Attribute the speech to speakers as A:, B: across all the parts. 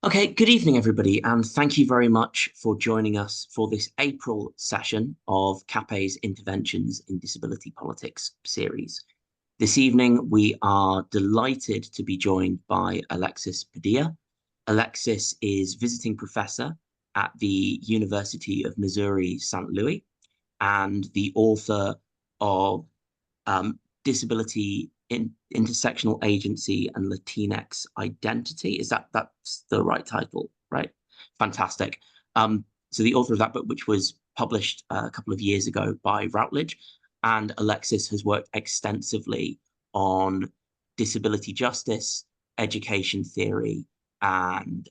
A: Okay, good evening, everybody, and thank you very much for joining us for this April session of CAPPE's Interventions in Disability Politics series. This evening, we are delighted to be joined by Alex Padilla. Alexis is visiting professor at the University of Missouri, St. Louis, and the author of Disability Intersectional Agency and Latinx Identity. That's the right title, right? Fantastic. So the author of that book, which was published a couple of years ago by Routledge, and Alexis has worked extensively on disability justice, education theory, and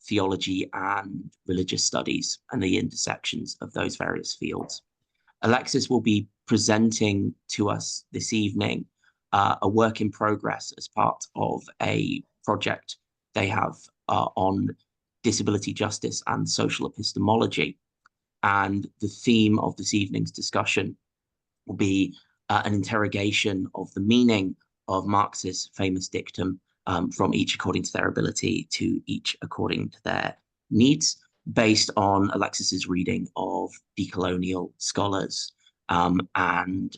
A: theology and religious studies, and the intersections of those various fields. Alexis will be presenting to us this evening a work in progress as part of a project they have on disability justice and social epistemology. And the theme of this evening's discussion will be an interrogation of the meaning of Marx's famous dictum, from each according to their ability to each according to their needs, based on Alexis's reading of decolonial scholars and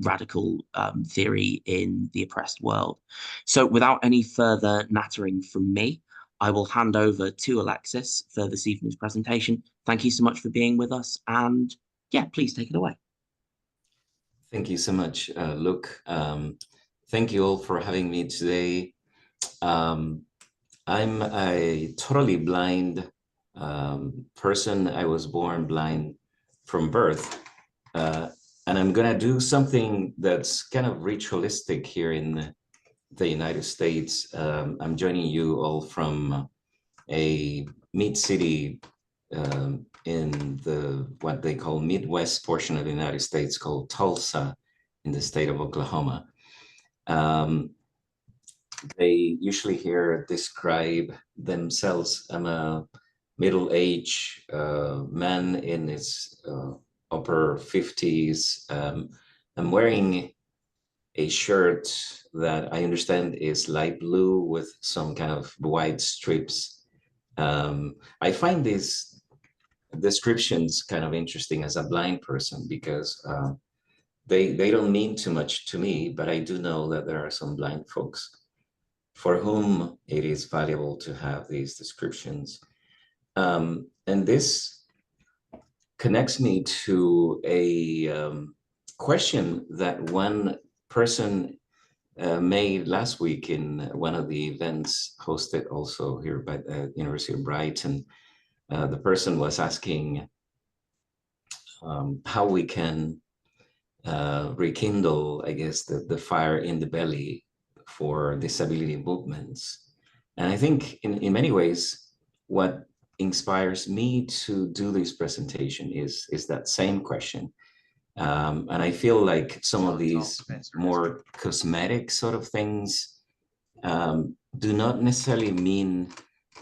A: radical theory in the oppressed world. So without any further nattering from me, I will hand over to Alexis for this evening's presentation. Thank you so much for being with us. And yeah, please take it away.
B: Thank you so much, Luke. Thank you all for having me today. I'm a totally blind person. I was born blind from birth. And I'm going to do something that's kind of ritualistic here in the United States. I'm joining you all from a mid-city in what they call Midwest portion of the United States called Tulsa in the state of Oklahoma. They usually here describe themselves. I'm a middle-aged man in his upper 50s. I'm wearing a shirt that I understand is light blue with some kind of white strips. I find these descriptions kind of interesting as a blind person because they don't mean too much to me, but I do know that there are some blind folks for whom it is valuable to have these descriptions. And this connects me to a question that one person made last week in one of the events hosted also here by the University of Brighton. The person was asking how we can rekindle, I guess, the fire in the belly for disability movements. And I think in many ways, what inspires me to do this presentation is that same question. And I feel like some of these more cosmetic sort of things do not necessarily mean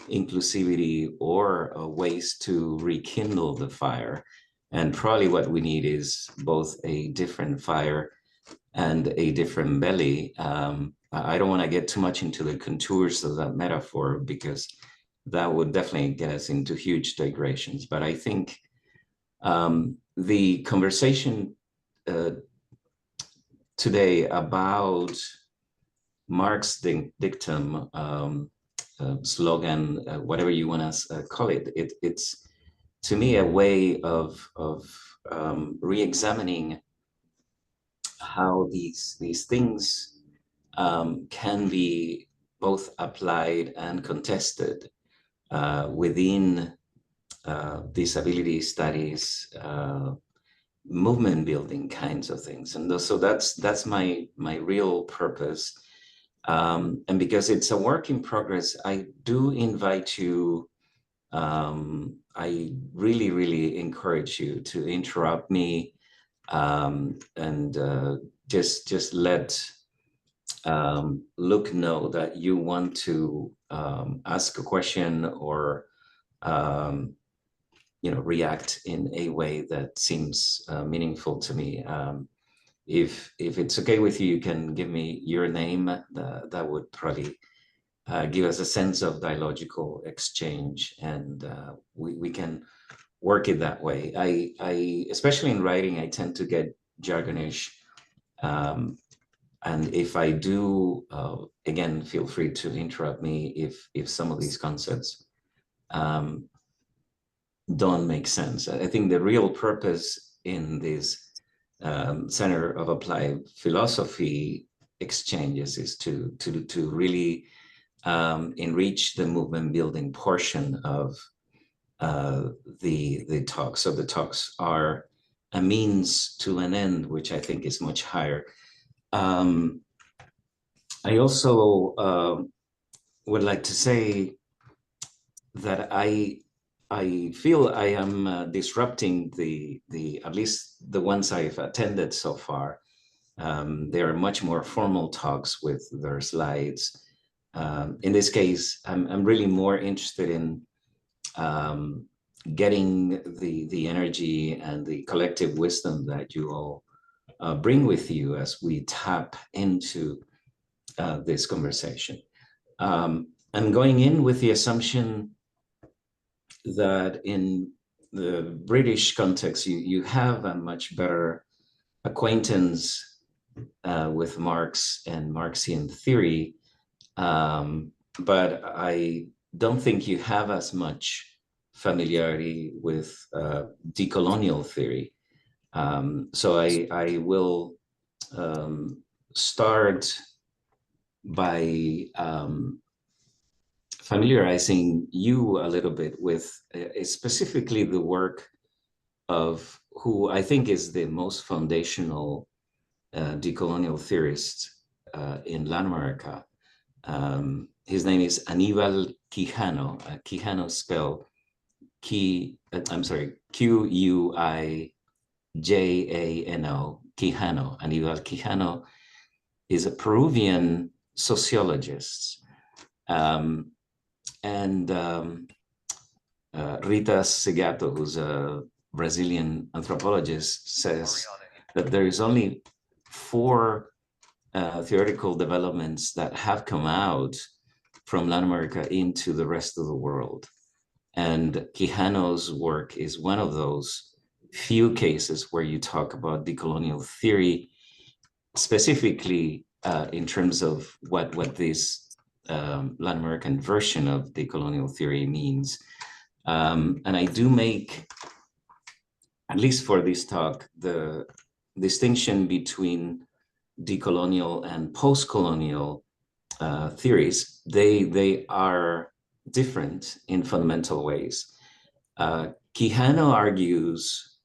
B: inclusivity or ways to rekindle the fire. And probably what we need is both a different fire and a different belly. I don't want to get too much into the contours of that metaphor because that would definitely get us into huge digressions. But I think the conversation today about Marx's dictum, slogan, whatever you want to call it, it's to me a way of re-examining how these things can be both applied and contested within disability studies, movement building kinds of things. And so that's my real purpose. And because it's a work in progress, I do invite you, I really, really encourage you to interrupt me and just let Luke know that you want to ask a question or react in a way that seems meaningful to me. If it's okay with you, you can give me your name. That would probably give us a sense of dialogical exchange, and we can work it that way. I especially in writing, I tend to get jargonish. And if I do, again, feel free to interrupt me if some of these concepts don't make sense. I think the real purpose in this Center of Applied Philosophy exchanges is to really enrich the movement building portion of the talks. So the talks are a means to an end, which I think is much higher. I also would like to say that I feel I am disrupting the at least the ones I've attended so far. They are much more formal talks with their slides. In this case, I'm really more interested in getting the energy and the collective wisdom that you all bring with you as we tap into this conversation. I'm going in with the assumption that in the British context, you have a much better acquaintance with Marx and Marxian theory, but I don't think you have as much familiarity with decolonial theory. So I will start by familiarizing you a little bit with specifically the work of who I think is the most foundational decolonial theorist in Latin America. His name is Aníbal Quijano. Quijano spelled Q-U-I-J-A-N-O, Quijano. Aníbal Quijano is a Peruvian sociologist. Rita Segato, who's a Brazilian anthropologist, says that there is only 4 theoretical developments that have come out from Latin America into the rest of the world. And Quijano's work is one of those few cases where you talk about decolonial theory, specifically in terms of what this Latin American version of decolonial theory means. And I do make, at least for this talk, the distinction between decolonial and post-colonial theories. They are different in fundamental ways. Quijano argues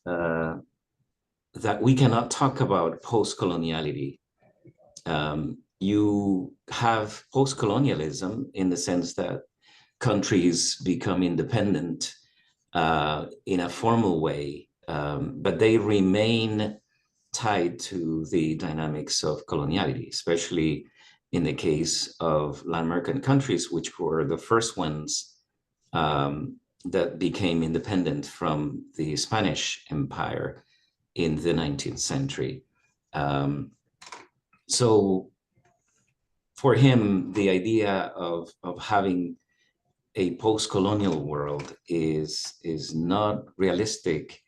B: that we cannot talk about post-coloniality. You have post-colonialism in the sense that countries become independent in a formal way, but they remain tied to the dynamics of coloniality, especially in the case of Latin American countries, which were the first ones that became independent from the Spanish Empire in the 19th century. So for him, the idea of having a post-colonial world is not realistic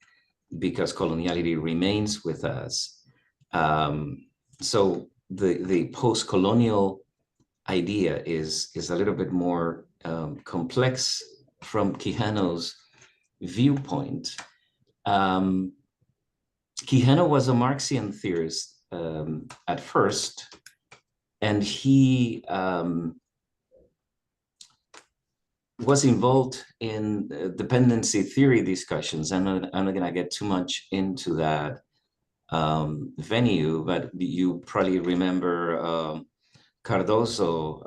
B: because coloniality remains with us. So the post-colonial idea is a little bit more complex from Quijano's viewpoint. Quijano was a Marxian theorist at first, and he was involved in dependency theory discussions. I'm not going to get too much into that venue, but you probably remember Cardoso,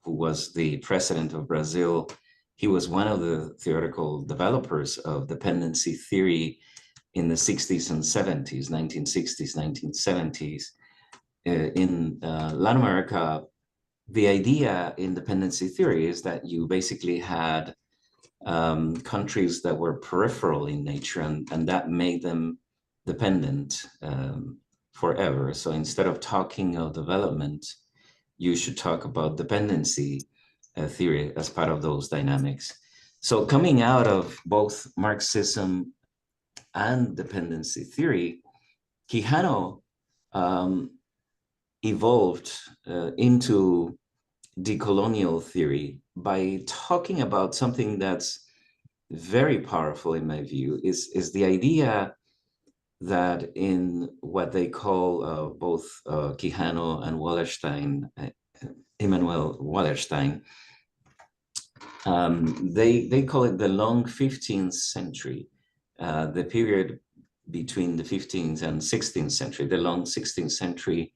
B: who was the president of Brazil. He was one of the theoretical developers of dependency theory in the 60s and 70s, 1960s, 1970s. In Latin America, the idea in dependency theory is that you basically had countries that were peripheral in nature, and that made them dependent forever. So instead of talking of development, you should talk about dependency theory as part of those dynamics. So coming out of both Marxism and dependency theory, Quijano evolved into decolonial theory by talking about something that's very powerful in my view, is the idea that in what they call both Quijano and Wallerstein, Immanuel Wallerstein, they call it the long 15th century, the period between the 15th and 16th century. The long 16th century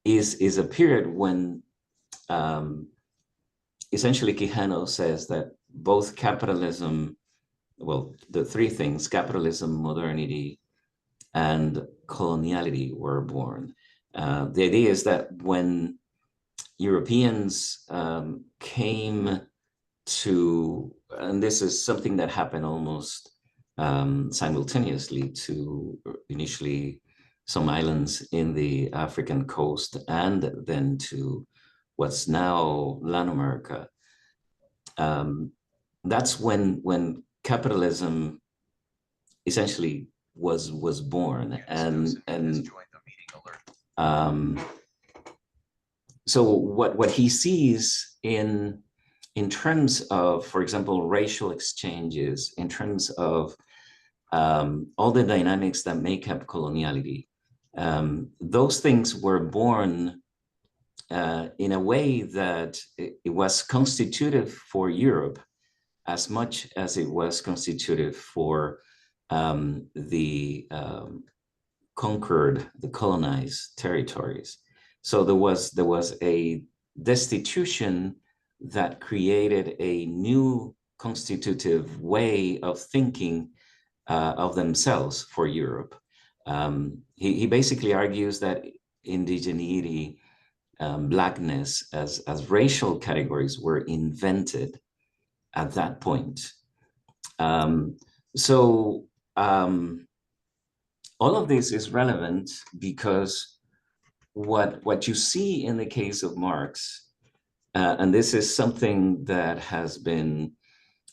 B: is a period when essentially Quijano says that both capitalism, well, the three things, capitalism, modernity, and coloniality were born. The idea is that when Europeans came to, and this is something that happened almost simultaneously to initially some islands in the African coast and then to what's now Latin America. That's when capitalism essentially was born, and so what he sees in terms of, for example, racial exchanges, in terms of all the dynamics that make up coloniality, those things were born in a way that it was constitutive for Europe as much as it was constitutive for the conquered, the colonized territories. So there was a destitution that created a new constitutive way of thinking of themselves for Europe. He basically argues that indigeneity, blackness as racial categories were invented at that point. All of this is relevant because what you see in the case of Marx, and this is something that has been,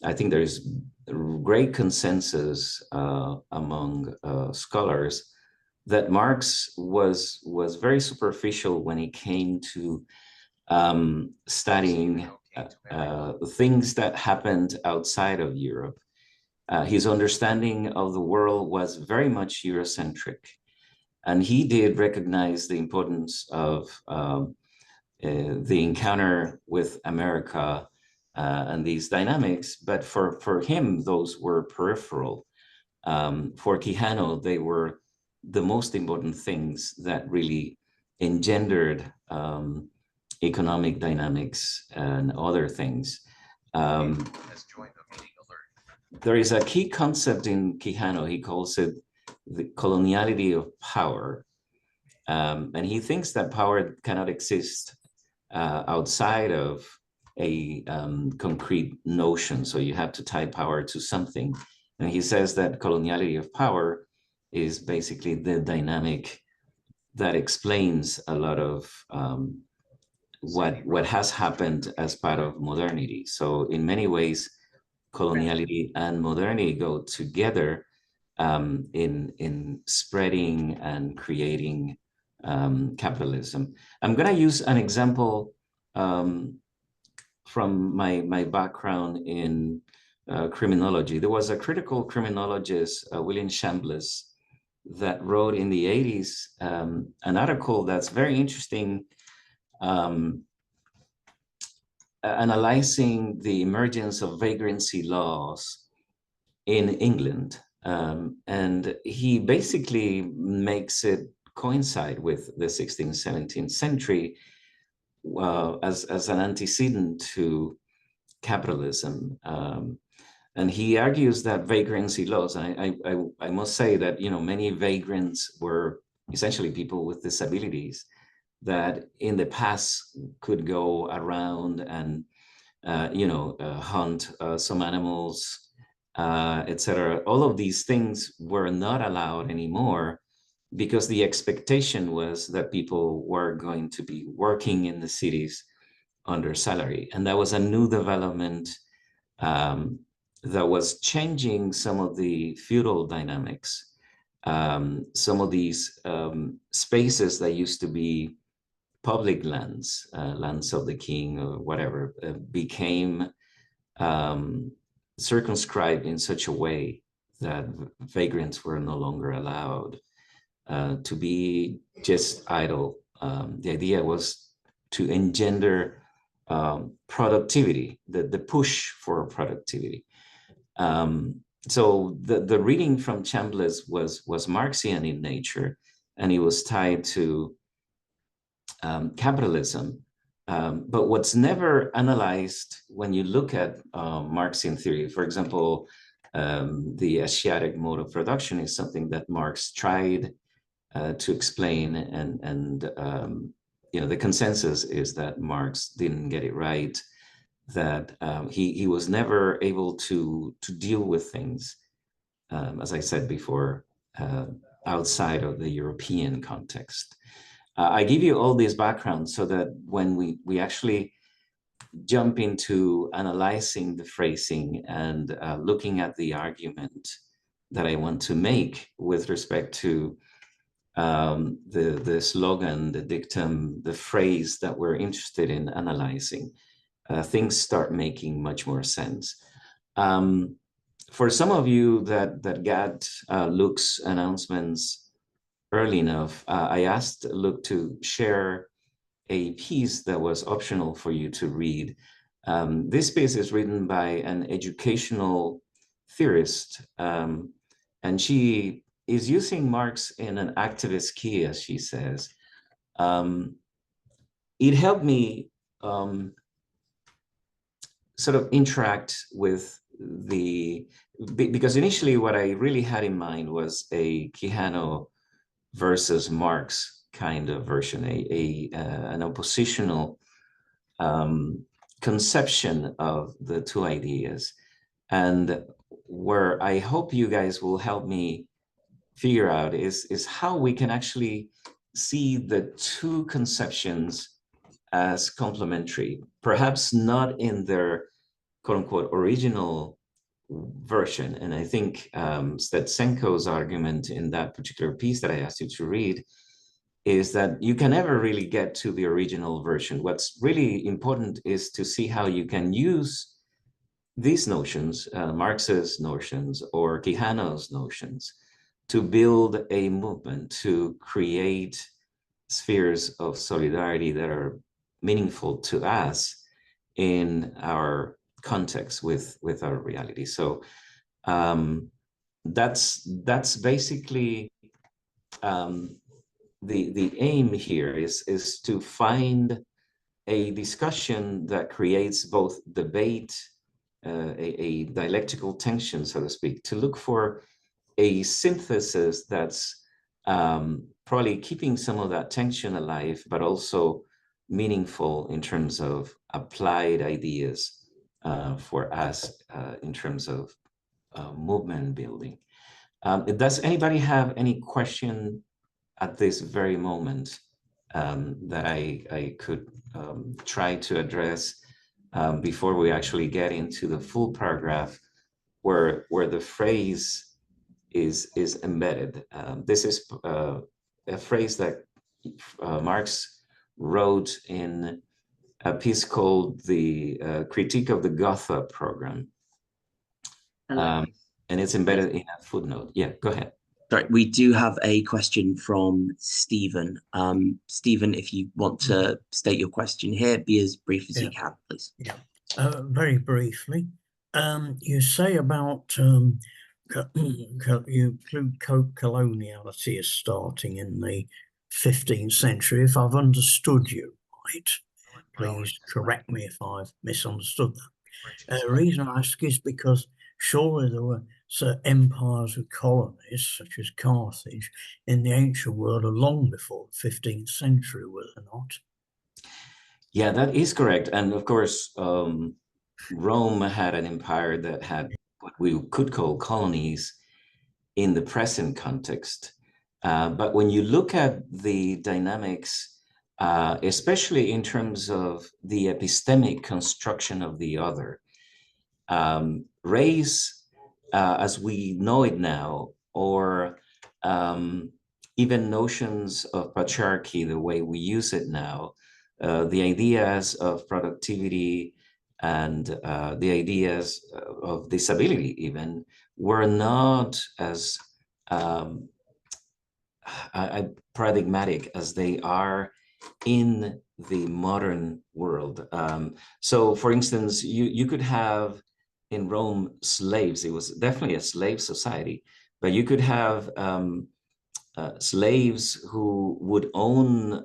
B: I think there is great consensus among scholars, that Marx was very superficial when it came to studying things that happened outside of Europe. His understanding of the world was very much Eurocentric, and he did recognize the importance of the encounter with America and these dynamics, but for him, those were peripheral. For Quijano, they were the most important things that really engendered economic dynamics and other things. There is a key concept in Quijano, he calls it the coloniality of power. And he thinks that power cannot exist outside of a concrete notion. So you have to tie power to something. And he says that coloniality of power is basically the dynamic that explains a lot of what has happened as part of modernity. So in many ways, coloniality and modernity go together in spreading and creating capitalism. I'm going to use an example from my background in criminology. There was a critical criminologist, William Chambliss, that wrote in the 80s an article that's very interesting, analyzing the emergence of vagrancy laws in England. And he basically makes it coincide with the 16th, 17th century as an antecedent to capitalism. And he argues that vagrancy laws, and I must say that, you know, many vagrants were essentially people with disabilities that in the past could go around and, hunt some animals, etc. All of these things were not allowed anymore because the expectation was that people were going to be working in the cities under salary. And that was a new development that was changing some of the feudal dynamics. Some of these spaces that used to be public lands, lands of the king or whatever, became circumscribed in such a way that vagrants were no longer allowed to be just idle. The idea was to engender productivity, the push for productivity. So the reading from Chambliss was Marxian in nature, and it was tied to capitalism. But what's never analyzed when you look at Marxian theory, for example, the Asiatic mode of production is something that Marx tried to explain, and you know, the consensus is that Marx didn't get it right, that he was never able to deal with things, as I said before, outside of the European context. I give you all this background so that when we actually jump into analyzing the phrasing and looking at the argument that I want to make with respect to the slogan, the dictum, the phrase that we're interested in analyzing, things start making much more sense. For some of you that got Luke's announcements early enough, I asked Luke to share a piece that was optional for you to read. This piece is written by an educational theorist, and she is using Marx in an activist key, as she says. It helped me sort of interact with because initially what I really had in mind was a Quijano versus Marx kind of version, an oppositional conception of the two ideas. And where I hope you guys will help me figure out is how we can actually see the two conceptions as complementary, perhaps not in their quote unquote original version. And I think Stetsenko's argument in that particular piece that I asked you to read is that you can never really get to the original version. What's really important is to see how you can use these notions, Marx's notions or Quijano's notions, to build a movement, to create spheres of solidarity that are meaningful to us in our context with our reality. So that's basically the aim here is to find a discussion that creates both debate, a dialectical tension, so to speak, to look for a synthesis that's probably keeping some of that tension alive, but also meaningful in terms of applied ideas for us in terms of movement building. Does anybody have any question at this very moment that I could try to address before we actually get into the full paragraph where the phrase is embedded? This is a phrase that Marx wrote in a piece called the Critique of the Gotha Program. And it's embedded in a footnote. Yeah, go ahead.
A: Sorry, we do have a question from Stephen. Stephen, if you want to state your question here, be as brief as you can, please.
C: Yeah, very briefly. You say about you include coloniality as starting in the 15th century. If I've understood you right, please correct me if I've misunderstood that. The reason I ask is because surely there were empires with colonies, such as Carthage, in the ancient world long before the 15th century, were there not?
B: Yeah, that is correct. And of course, Rome had an empire that had what we could call colonies in the present context. But when you look at the dynamics, especially in terms of the epistemic construction of the other, race, as we know it now, or even notions of patriarchy, the way we use it now, the ideas of productivity and the ideas of disability even were not as paradigmatic as they are in the modern world. So for instance, you could have in Rome slaves. It was definitely a slave society, but you could have slaves who would own,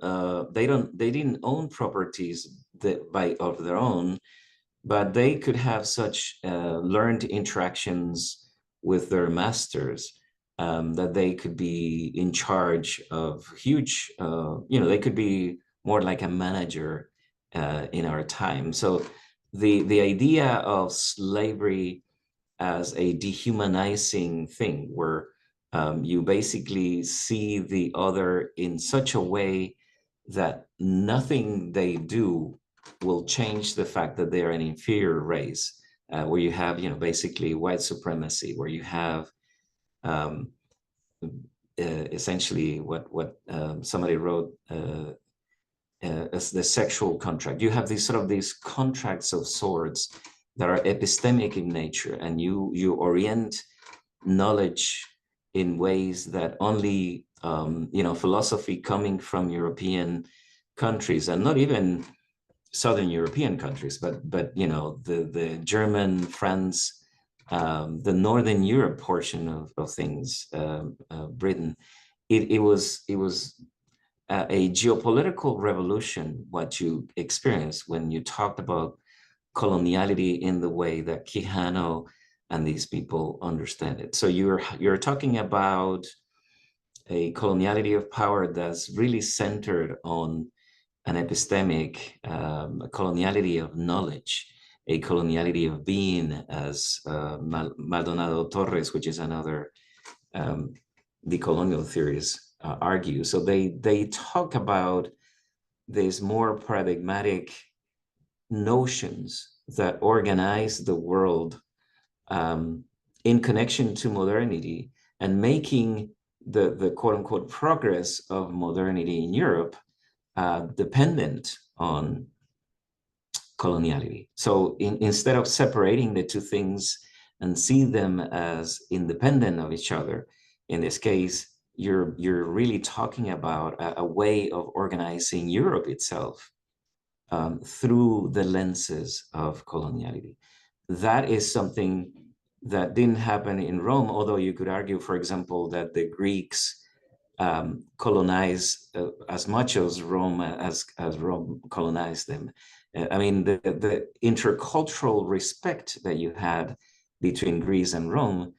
B: they didn't own properties of their own, but they could have such learned interactions with their masters that they could be in charge of huge, they could be more like a manager in our time. So the idea of slavery as a dehumanizing thing, where you basically see the other in such a way that nothing they do will change the fact that they're an inferior race, where you have, basically white supremacy, where you have essentially what somebody wrote as the sexual contract. You have these contracts of sorts that are epistemic in nature, and you orient knowledge in ways that only philosophy coming from European countries, and not even Southern European countries, but the German, France, the Northern Europe portion of things, Britain. It was a geopolitical revolution, what you experienced when you talked about coloniality in the way that Quijano and these people understand it. So you're talking about a coloniality of power that's really centered on an epistemic, a coloniality of knowledge, a coloniality of being, as Maldonado Torres, which is another decolonial theorist, argue. So they talk about these more paradigmatic notions that organize the world in connection to modernity, and making the quote unquote progress of modernity in Europe dependent on coloniality. So instead of separating the two things and see them as independent of each other, in this case, you're really talking about a way of organizing Europe itself through the lenses of coloniality. That is something that didn't happen in Rome, although you could argue, for example, that the Greeks colonized as much as Rome as Rome colonized them. I mean, the intercultural respect that you had between Greece and Rome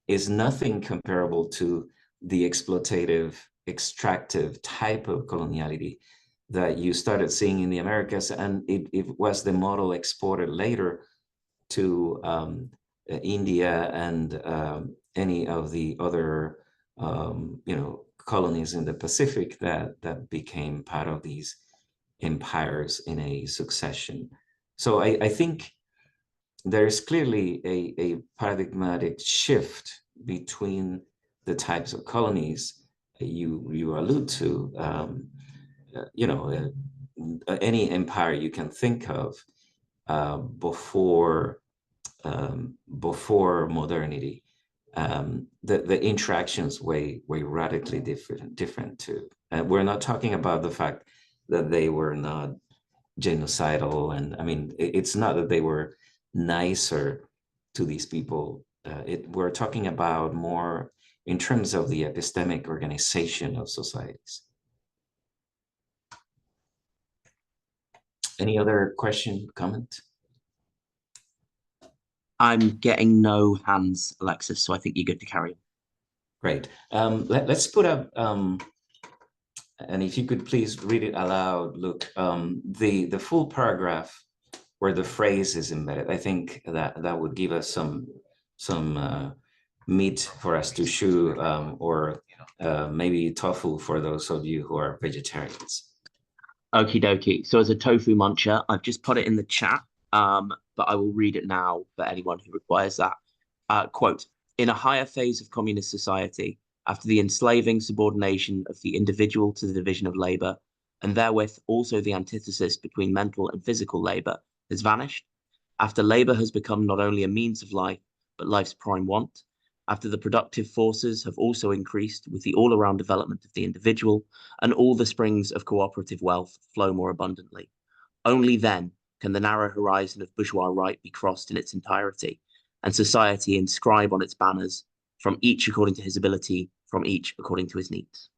B: is nothing comparable to the exploitative, extractive type of coloniality that you started seeing in the Americas, and it was the model exported later to India and any of the other colonies in the Pacific that became part of these empires in a succession. So I think there's clearly a paradigmatic shift between the types of colonies you allude to. Any empire you can think of before modernity, the interactions way radically different too. We're not talking about the fact that they were not genocidal, and I mean, it's not that they were nicer to these people. We're talking about more in terms of the epistemic organization of societies. Any other question, comment?
A: I'm getting no hands, Alexis, so I think you're good to carry on.
B: Great. Let's put up, and if you could please read it aloud, look, the full paragraph where the phrase is embedded. I think that would give us some meat for us to chew, or maybe tofu for those of you who are vegetarians.
A: Okie dokie. So as a tofu muncher, I've just put it in the chat, but I will read it now for anyone who requires that. Quote, in a higher phase of communist society, after the enslaving subordination of the individual to the division of labor, and therewith also the antithesis between mental and physical labor has vanished, after labor has become not only a means of life, but life's prime want, after the productive forces have also increased with the all-around development of the individual, and all the springs of cooperative wealth flow more abundantly. Only then can the narrow horizon of bourgeois right be crossed in its entirety, and society inscribe on its banners, from each according to his ability, from each according to his needs.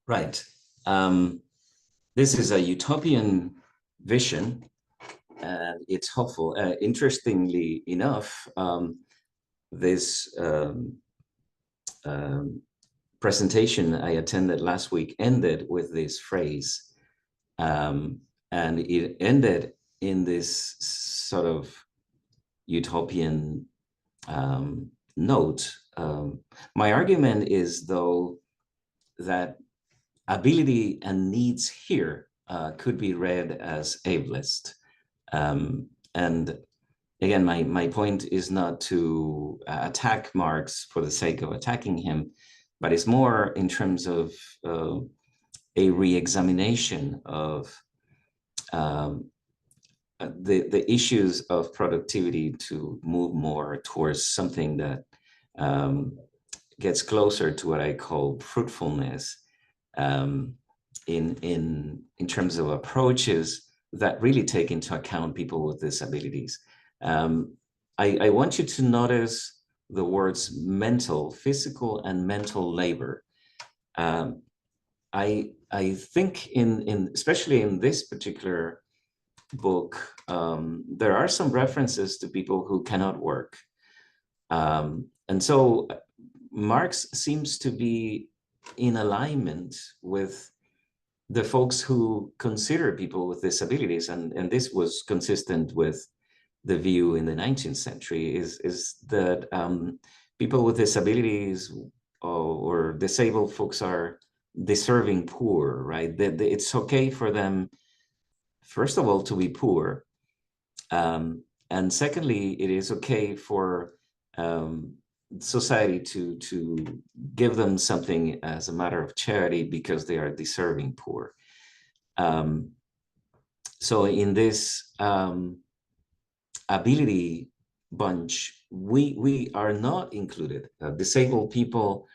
B: Right. This is a utopian vision, and it's hopeful. Interestingly enough, this presentation I attended last week ended with this phrase, and it ended in this sort of utopian note. My argument is, though, that ability and needs here could be read as ableist. And again, my point is not to attack Marx for the sake of attacking him, but it's more in terms of a re-examination of the issues of productivity to move more towards something that gets closer to what I call fruitfulness, in terms of approaches that really take into account people with disabilities. I want you to notice the words mental, physical, and mental labor. I think especially in this particular book, there are some references to people who cannot work. And so Marx seems to be in alignment with the folks who consider people with disabilities, and this was consistent with the view in the 19th century, is that people with disabilities or disabled folks are deserving poor, right? That it's okay for them, first of all, to be poor, and secondly, it is okay for society to give them something as a matter of charity because they are deserving poor. So in this ability bunch, we are not included. Disabled people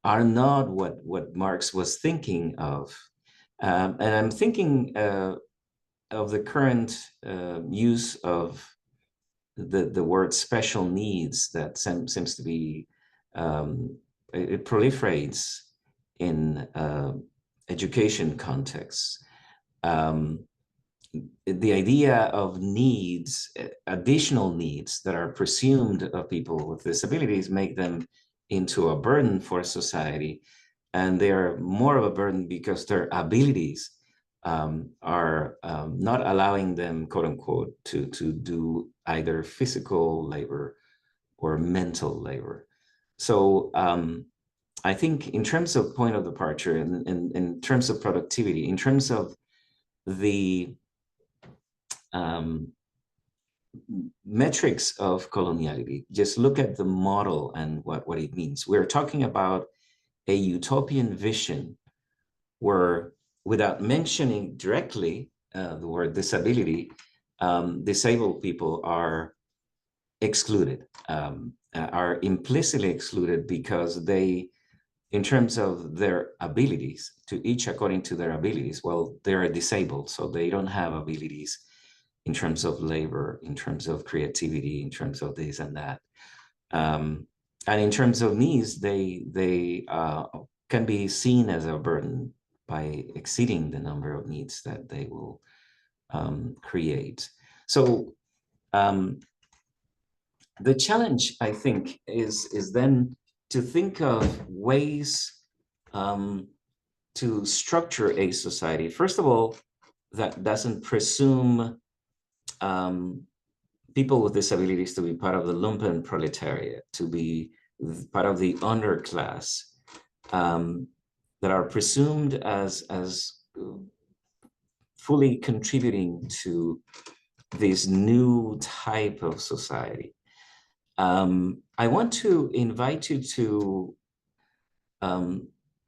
B: are not what Marx was thinking of. And I'm thinking of the current use of the word special needs that seems to be, it proliferates in education contexts. The idea of needs, additional needs that are presumed of people with disabilities, make them into a burden for society. And they are more of a burden because their abilities are not allowing them, quote unquote, to do either physical labor or mental labor. So I think in terms of point of departure, and in terms of productivity, in terms of the metrics of coloniality, just look at the model and what it means. We're talking about a utopian vision where, without mentioning directly the word disability, disabled people are excluded, are implicitly excluded because they, in terms of their abilities, to each according to their abilities, well, they're disabled, so they don't have abilities in terms of labor, in terms of creativity, in terms of this and that. And in terms of needs, they can be seen as a burden by exceeding the number of needs that they will create. So the challenge, I think, is then to think of ways to structure a society, first of all, that doesn't presume people with disabilities to be part of the lumpen proletariat, to be part of the underclass, that are presumed as fully contributing to this new type of society. I want to invite you to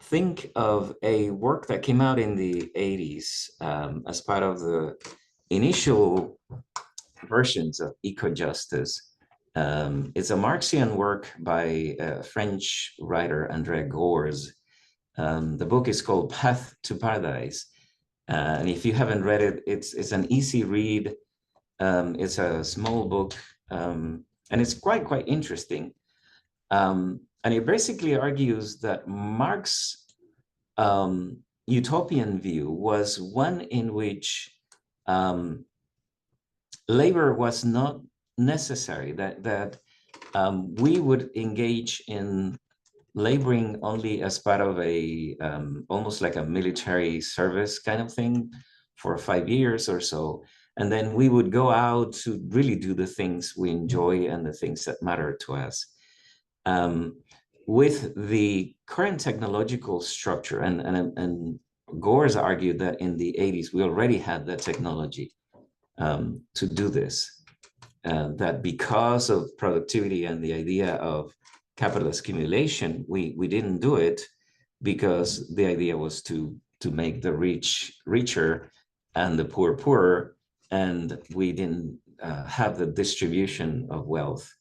B: think of a work that came out in the 80s as part of the initial versions of eco-justice. It's a Marxian work by French writer André Gorz. The book is called Path to Paradise. And if you haven't read it, it's an easy read. It's a small book, and it's quite interesting. And it basically argues that Marx's utopian view was one in which labor was not necessary, that we would engage in laboring only as part of a almost like a military service kind of thing for 5 years or so. And then we would go out to really do the things we enjoy and the things that matter to us. With the current technological structure, and Gorz argued that in the 80s, we already had that technology to do this, that because of productivity and the idea of capital accumulation, we didn't do it because the idea was to make the rich richer and the poor poorer, and we didn't have the distribution of wealth.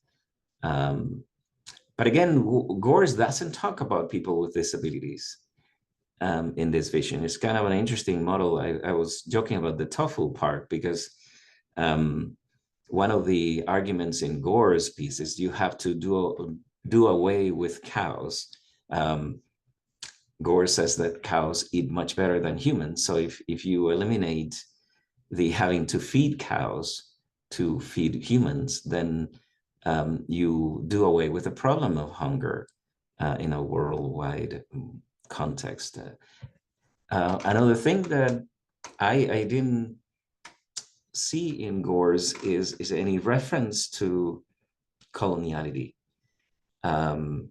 B: But again, Gorz doesn't talk about people with disabilities in this vision. It's kind of an interesting model. I was joking about the tofu part because one of the arguments in Gore's piece is you have to do away with cows. Gore says that cows eat much better than humans. So if you eliminate the having to feed cows to feed humans, then you do away with the problem of hunger in a worldwide context. Another thing that I didn't see in Gore's is any reference to coloniality. The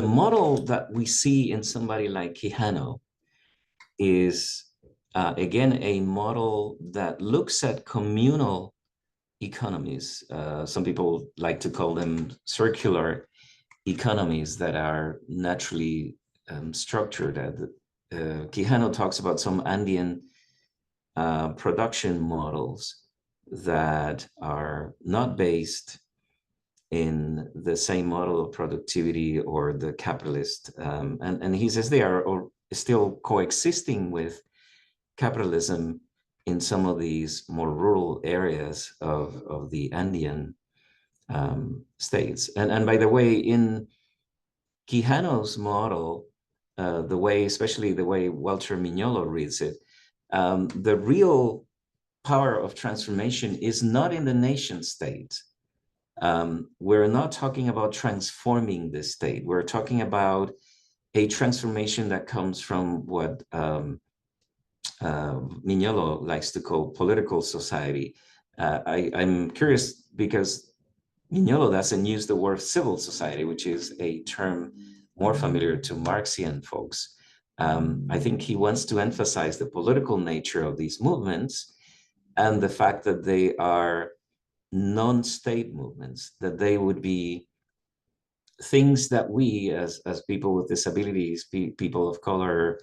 B: model that we see in somebody like Quijano is, again, a model that looks at communal economies. Some people like to call them circular economies that are naturally structured. Quijano talks about some Andean production models that are not based in the same model of productivity or the capitalist. And he says they are still coexisting with capitalism in some of these more rural areas of the Andean states. And by the way, in Quijano's model, especially the way Walter Mignolo reads it, the real power of transformation is not in the nation state. We're not talking about transforming the state. We're talking about a transformation that comes from what Mignolo likes to call political society. I'm curious because Mignolo doesn't use the word civil society, which is a term more familiar to Marxian folks. I think he wants to emphasize the political nature of these movements and the fact that they are non-state movements, that they would be things that we as people with disabilities, people of color,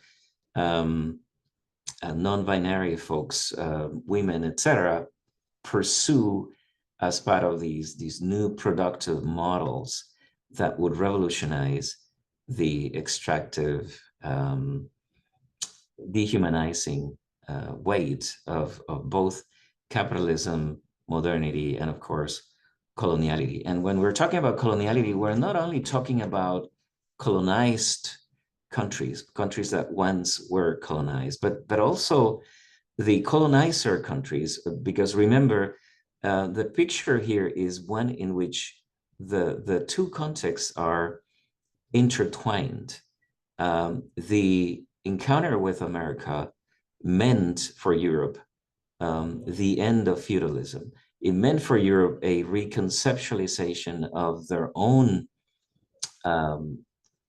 B: non-binary folks, women, etc., pursue as part of these new productive models that would revolutionize the extractive, dehumanizing weight of both capitalism, modernity, and of course, coloniality. And when we're talking about coloniality, we're not only talking about colonized countries that once were colonized, but also the colonizer countries, because remember, the picture here is one in which the two contexts are intertwined. The encounter with America meant for Europe the end of feudalism. it meant for Europe a reconceptualization of their own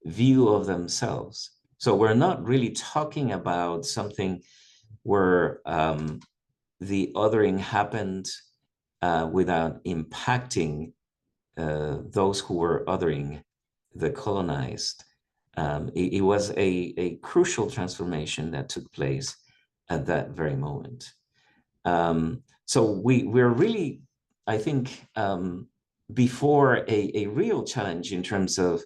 B: view of themselves. So we're not really talking about something where the othering happened without impacting those who were othering the colonized. It was a crucial transformation that took place at that very moment. So we're really, I think, before a real challenge in terms of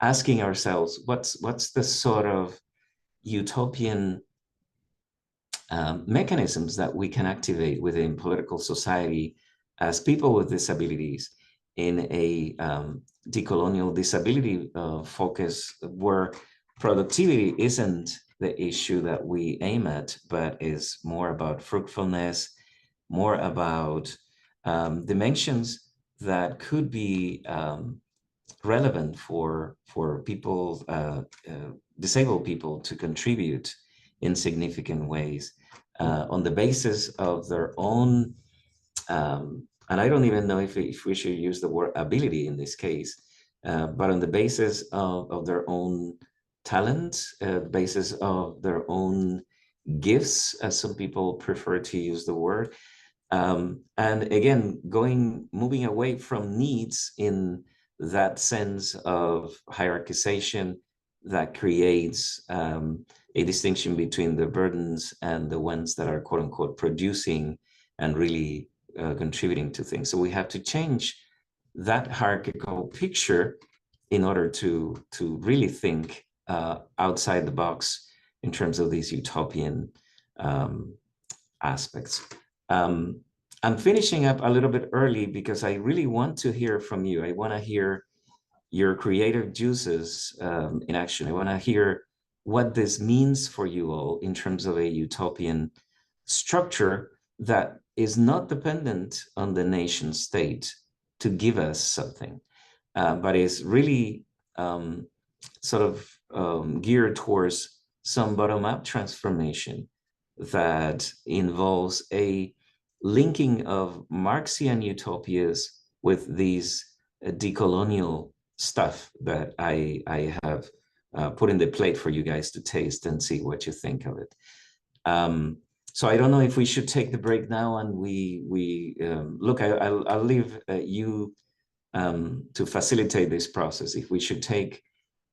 B: asking ourselves what's the sort of utopian mechanisms that we can activate within political society as people with disabilities in a decolonial disability focus, where productivity isn't the issue that we aim at, but is more about fruitfulness, more about dimensions that could be relevant for people, disabled people, to contribute in significant ways on the basis of their own, and I don't even know if we should use the word ability in this case, but on the basis of their own talent, basis of their own gifts, as some people prefer to use the word. And again, moving away from needs in that sense of hierarchization that creates a distinction between the burdens and the ones that are quote unquote producing and really contributing to things. So we have to change that hierarchical picture in order to really think outside the box in terms of these utopian aspects. I'm finishing up a little bit early because I really want to hear from you. I want to hear your creative juices in action. I want to hear what this means for you all in terms of a utopian structure that is not dependent on the nation state to give us something, but is really sort of geared towards some bottom-up transformation that involves a linking of Marxian utopias with these decolonial stuff that I have put in the plate for you guys to taste and see what you think of it. So I don't know if we should take the break now and we look, I'll leave you to facilitate this process. If we should take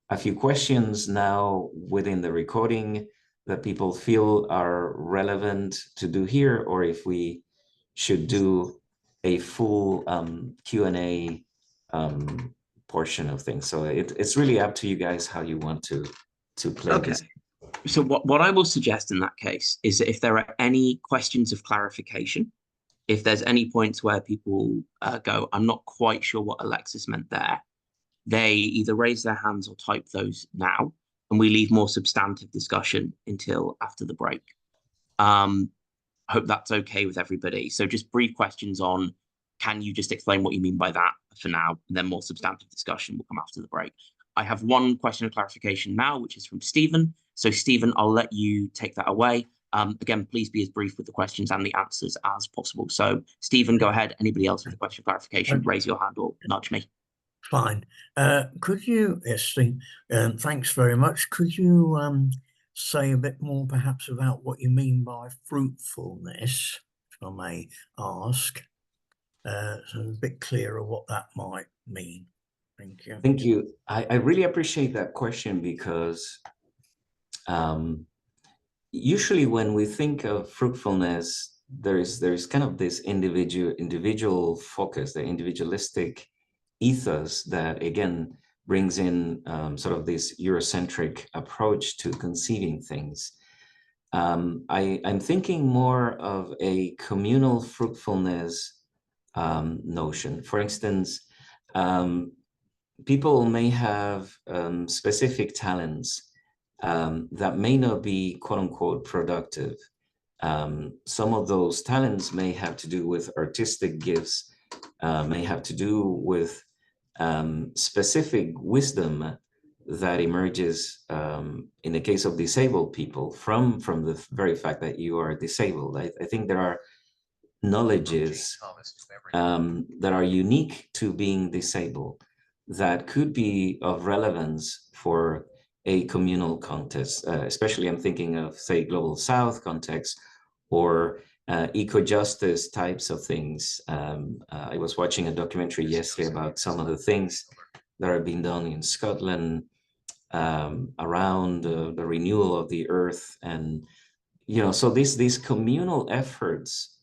B: a few questions now within the recording that people feel are relevant to do here, or if we should do a full Q&A portion of things. So it's really up to you guys how you want to play this.
A: So what I will suggest in that case is that if there are any questions of clarification, if there's any points where people go, I'm not quite sure what Alexis meant there, they either raise their hands or type those now, and we leave more substantive discussion until after the break. Hope that's okay with everybody. So just brief questions on, can you just explain what you mean by that for now, and then more substantive discussion will come after the break. I have one question of clarification now, which is from Stephen. So Stephen, I'll let you take that away. Again, please be as brief with the questions and the answers as possible. So Stephen, go ahead. Anybody else with a question of clarification, raise your hand or nudge me.
C: Fine. Could you, yes, Steve, thanks very much. Could you say a bit more perhaps about what you mean by fruitfulness, if I may ask? So a bit clearer what that might mean. Thank you.
B: Thank you. I really appreciate that question because usually when we think of fruitfulness, there's kind of this individual focus, the individualistic ethos that again brings in sort of this Eurocentric approach to conceiving things. I'm thinking more of a communal fruitfulness notion. For instance, people may have specific talents that may not be quote unquote productive. Some of those talents may have to do with artistic gifts, may have to do with specific wisdom that emerges in the case of disabled people from the very fact that you are disabled. I think there are knowledges that are unique to being disabled that could be of relevance for a communal context, especially I'm thinking of, say, Global South context or eco-justice types of things. I was watching a documentary yesterday about some of the things that are being done in Scotland around the renewal of the earth. And, so these communal efforts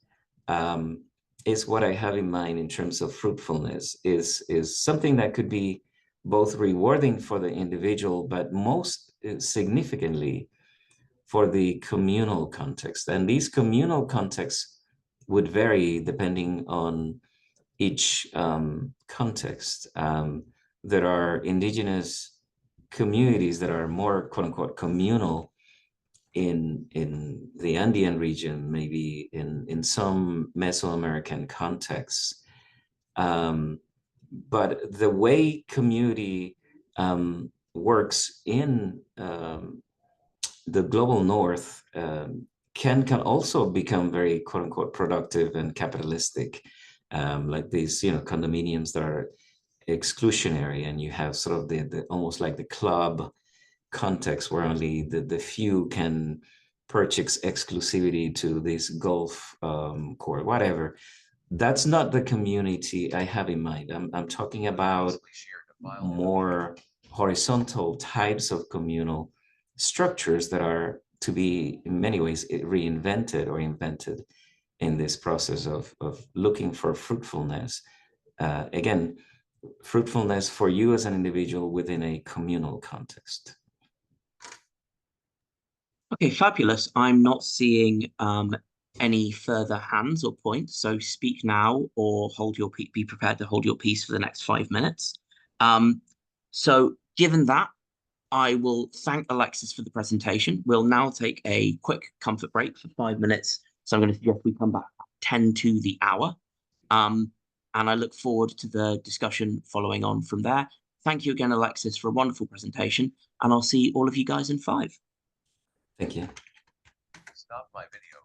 B: is what I have in mind in terms of fruitfulness, is something that could be both rewarding for the individual, but most significantly for the communal context. And these communal contexts would vary depending on each context. There are indigenous communities that are more, quote unquote, communal in the Andean region, maybe in some Mesoamerican contexts. But the way community works in the global north can also become very, quote unquote, productive and capitalistic, like these, condominiums that are exclusionary, and you have sort of the almost like the club context where only the few can purchase exclusivity to this golf court, whatever. That's not the community I have in mind. I'm talking about more horizontal types of communal structures that are to be in many ways reinvented or invented in this process of looking for fruitfulness. Again, fruitfulness for you as an individual within a communal context.
A: Okay, fabulous. I'm not seeing any further hands or points, so speak now or be prepared to hold your peace for the next 5 minutes. So given that, I will thank Alexis for the presentation. We'll now take a quick comfort break for 5 minutes. So I'm going to suggest we come back at 10 to the hour. And I look forward to the discussion following on from there. Thank you again, Alexis, for a wonderful presentation. And I'll see all of you guys in 5.
B: Thank you.
D: Stop my video.